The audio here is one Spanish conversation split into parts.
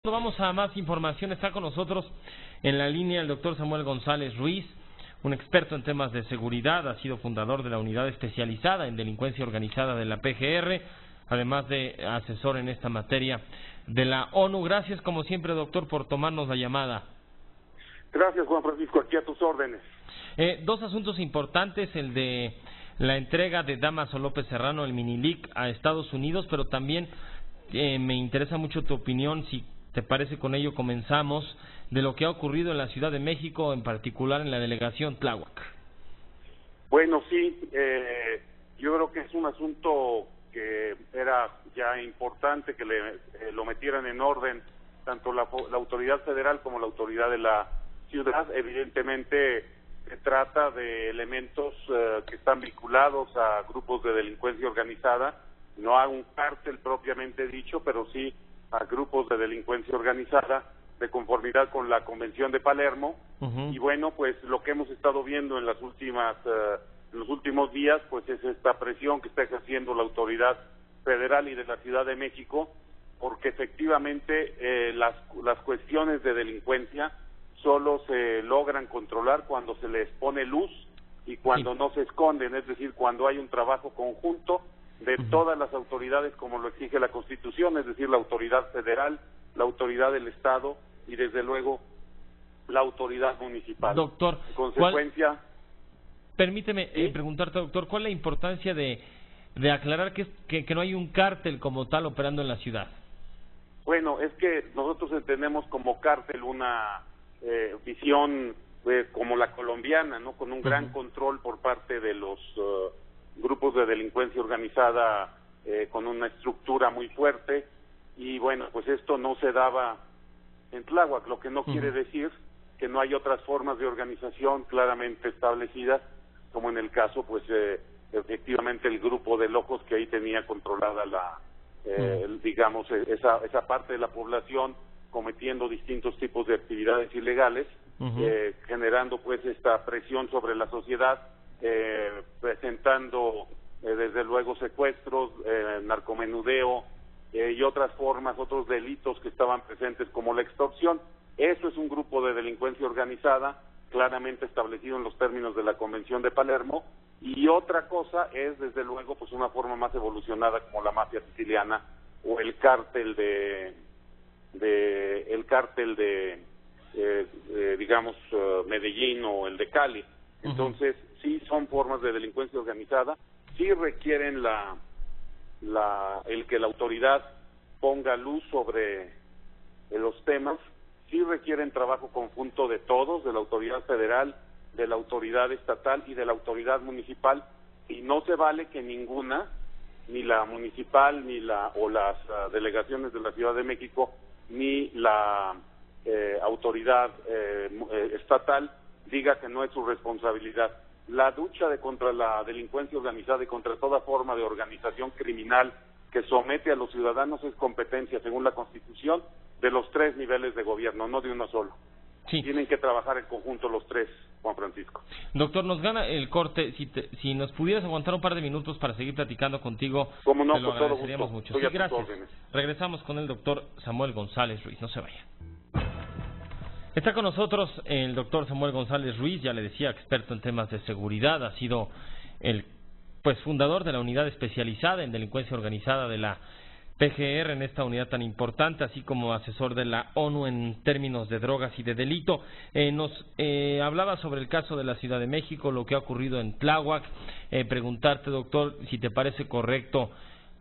Vamos a más información. Está con nosotros en la línea el doctor Samuel González Ruiz, un experto en temas de seguridad, ha sido fundador de la unidad especializada en delincuencia organizada de la PGR, además de asesor en esta materia de la ONU. Gracias, como siempre, doctor, por tomarnos la llamada. Gracias, Juan Francisco, aquí a tus órdenes. Dos asuntos importantes, el de la entrega de Dámaso López Serrano, el Minilic, a Estados Unidos, pero también me interesa mucho tu opinión, si te parece. Con ello comenzamos, de lo que ha ocurrido en la Ciudad de México, en particular en la delegación Tláhuac. Bueno, sí, yo creo que es un asunto que era ya importante que lo metieran en orden tanto la autoridad federal como la autoridad de la ciudad. Evidentemente se trata de elementos que están vinculados a grupos de delincuencia organizada, no a un cártel propiamente dicho, pero sí a grupos de delincuencia organizada de conformidad con la Convención de Palermo. Y bueno, pues lo que hemos estado viendo en los últimos días, pues es esta presión que está ejerciendo la autoridad federal y de la Ciudad de México, porque efectivamente las cuestiones de delincuencia solo se logran controlar cuando se les pone luz y cuando no se esconden, es decir, cuando hay un trabajo conjunto de todas las autoridades, como lo exige la Constitución, es decir, la autoridad federal, la autoridad del Estado y desde luego la autoridad municipal. Doctor, en consecuencia, permíteme preguntarte, doctor, ¿cuál es la importancia de aclarar que no hay un cártel como tal operando en la ciudad? Bueno, es que nosotros entendemos como cártel una visión como la colombiana, ¿no? Con un gran control por parte de los grupos de delincuencia organizada con una estructura muy fuerte, y bueno, pues esto no se daba en Tláhuac, lo que no quiere decir que no hay otras formas de organización claramente establecidas, como en el caso, pues efectivamente el grupo de locos que ahí tenía controlada digamos, esa parte de la población, cometiendo distintos tipos de actividades ilegales, generando pues esta presión sobre la sociedad, presentando desde luego secuestros, narcomenudeo y otras formas, otros delitos que estaban presentes como la extorsión. Eso es un grupo de delincuencia organizada claramente establecido en los términos de la Convención de Palermo, y otra cosa es desde luego pues una forma más evolucionada como la mafia siciliana o el cártel digamos Medellín o el de Cali. Entonces sí son formas de delincuencia organizada, sí requieren el que la autoridad ponga luz sobre los temas, sí requieren trabajo conjunto de todos, de la autoridad federal, de la autoridad estatal y de la autoridad municipal, y no se vale que ninguna, ni la municipal, ni las delegaciones de la Ciudad de México, ni la autoridad estatal diga que no es su responsabilidad. La lucha contra la delincuencia organizada y contra toda forma de organización criminal que somete a los ciudadanos es competencia, según la Constitución, de los tres niveles de gobierno, no de uno solo. Sí. Tienen que trabajar en conjunto los tres, Juan Francisco. Doctor, nos gana el corte. Si nos pudieras aguantar un par de minutos para seguir platicando contigo, como no, te lo agradeceríamos mucho. Sí, gracias. Regresamos con el doctor Samuel González Ruiz. No se vaya. Está con nosotros el doctor Samuel González Ruiz, ya le decía, experto en temas de seguridad, ha sido el fundador de la unidad especializada en delincuencia organizada de la PGR, en esta unidad tan importante, así como asesor de la ONU en términos de drogas y de delito. Nos hablaba sobre el caso de la Ciudad de México, lo que ha ocurrido en Tláhuac. Preguntarte, doctor, si te parece correcto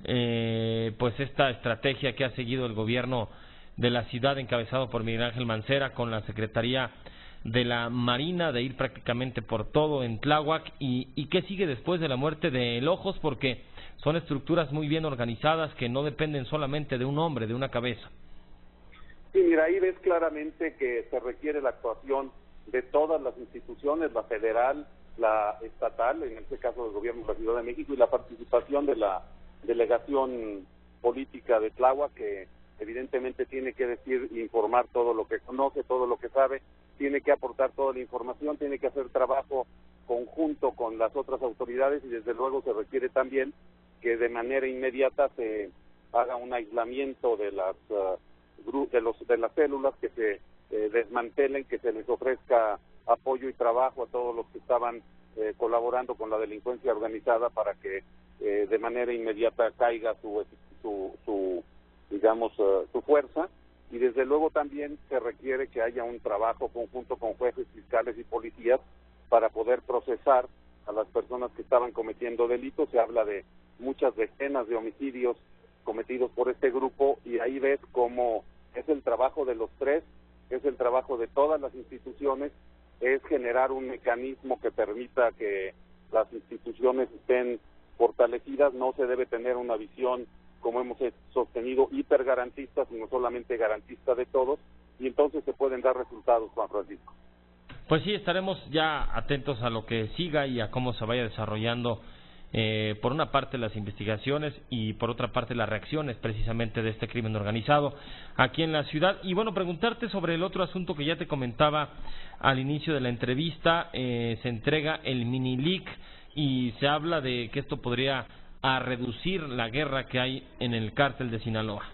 pues esta estrategia que ha seguido el gobierno de la ciudad, encabezado por Miguel Ángel Mancera, con la Secretaría de la Marina, de ir prácticamente por todo en Tláhuac, y qué sigue después de la muerte de El Ojos, porque son estructuras muy bien organizadas que no dependen solamente de un hombre, de una cabeza. Sí, mira, ahí ves claramente que se requiere la actuación de todas las instituciones, la federal, la estatal, en este caso del gobierno de la Ciudad de México, y la participación de la delegación política de Tláhuac, que evidentemente tiene que informar todo lo que conoce, todo lo que sabe, tiene que aportar toda la información, tiene que hacer trabajo conjunto con las otras autoridades, y desde luego se requiere también que de manera inmediata se haga un aislamiento de las de las células, que se desmantelen, que se les ofrezca apoyo y trabajo a todos los que estaban colaborando con la delincuencia organizada para que de manera inmediata caiga su fuerza. Y desde luego también se requiere que haya un trabajo conjunto con jueces, fiscales y policías para poder procesar a las personas que estaban cometiendo delitos. Se habla de muchas decenas de homicidios cometidos por este grupo, y ahí ves cómo es el trabajo de los tres, es el trabajo de todas las instituciones, es generar un mecanismo que permita que las instituciones estén fortalecidas. No se debe tener una visión, como hemos sostenido, hipergarantista, sino solamente garantista de todos, y entonces se pueden dar resultados, Juan Francisco. Pues sí, estaremos ya atentos a lo que siga y a cómo se vaya desarrollando, por una parte las investigaciones y por otra parte las reacciones precisamente de este crimen organizado aquí en la ciudad. Y bueno, preguntarte sobre el otro asunto que ya te comentaba al inicio de la entrevista. Se entrega el Minilic y se habla de que esto podría reducir la guerra que hay en el cártel de Sinaloa.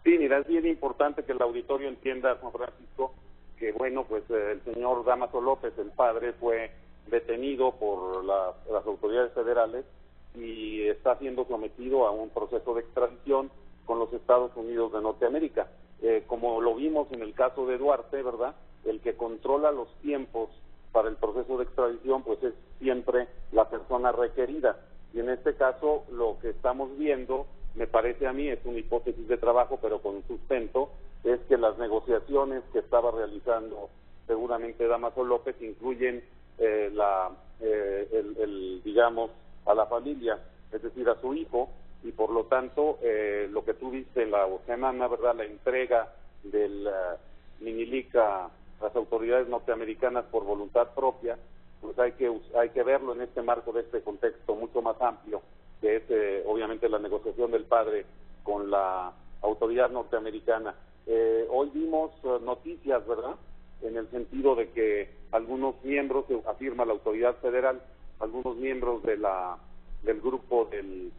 Sí, mira, es bien importante que el auditorio entienda, Juan Francisco, que bueno, pues el señor Dámaso López, el padre, fue detenido por las autoridades federales y está siendo sometido a un proceso de extradición con los Estados Unidos de Norteamérica. Como lo vimos en el caso de Duarte, ¿verdad? El que controla los tiempos para el proceso de extradición, pues es siempre la persona requerida. Y en este caso, lo que estamos viendo, me parece a mí, es una hipótesis de trabajo, pero con sustento, es que las negociaciones que estaba realizando seguramente Dámaso López incluyen digamos, a la familia, es decir, a su hijo, y por lo tanto, lo que tú viste en la semana, ¿verdad?, la entrega del Minilic a las autoridades norteamericanas por voluntad propia, pues hay que verlo en este marco de este contexto mucho más amplio, que es obviamente la negociación del padre con la autoridad norteamericana. Hoy vimos noticias, ¿verdad?, en el sentido de que algunos miembros, afirma la autoridad federal, algunos miembros del grupo del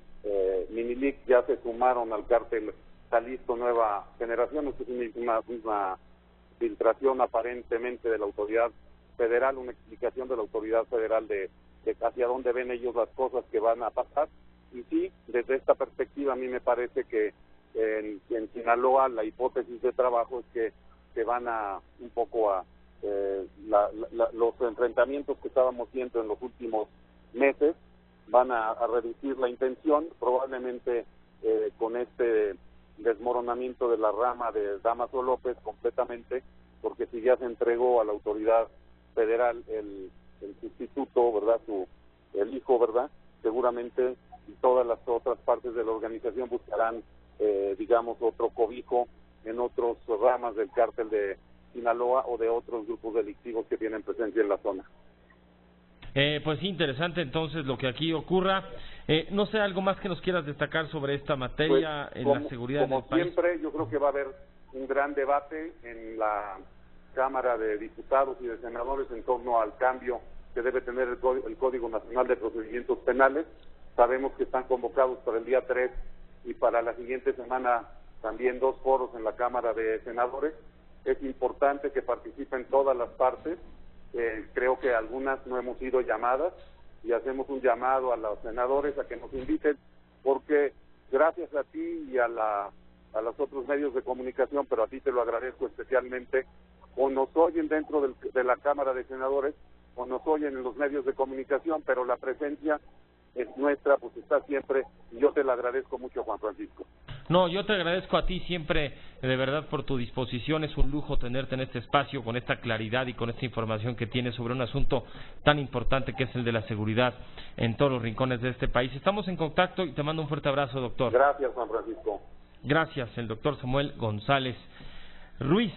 Minilic ya se sumaron al cártel Jalisco Nueva Generación. Esto es una filtración aparentemente de la autoridad federal, una explicación de la autoridad federal de hacia dónde ven ellos las cosas que van a pasar. Y sí, desde esta perspectiva a mí me parece que en Sinaloa la hipótesis de trabajo es que se van a un poco a los enfrentamientos que estábamos viendo en los últimos meses van a reducir la intención, probablemente con este desmoronamiento de la rama de Dámaso López completamente, porque si ya se entregó a la autoridad federal el sustituto, ¿verdad?, el hijo, ¿verdad?, seguramente todas las otras partes de la organización buscarán digamos, otro cobijo en otras ramas del cártel de Sinaloa o de otros grupos delictivos que tienen presencia en la zona. Pues interesante entonces lo que aquí ocurra. No sé, algo más que nos quieras destacar sobre esta materia, pues, en la seguridad del país. Como siempre, yo creo que va a haber un gran debate en la Cámara de Diputados y de Senadores en torno al cambio que debe tener el Código Nacional de Procedimientos Penales. Sabemos que están convocados para el día 3 y para la siguiente semana también 2 foros en la Cámara de Senadores. Es importante que participen todas las partes. Creo que algunas no hemos sido llamadas y hacemos un llamado a los senadores a que nos inviten, porque gracias a ti y a los otros medios de comunicación, pero a ti te lo agradezco especialmente, o nos oyen dentro de la Cámara de Senadores o nos oyen en los medios de comunicación, pero la presencia es nuestra, pues está siempre, y yo te lo agradezco mucho, Juan Francisco. No, yo te agradezco a ti siempre, de verdad, por tu disposición. Es un lujo tenerte en este espacio con esta claridad y con esta información que tienes sobre un asunto tan importante que es el de la seguridad en todos los rincones de este país. Estamos en contacto y te mando un fuerte abrazo, doctor. Gracias, Juan Francisco. Gracias, el doctor Samuel González Ruiz.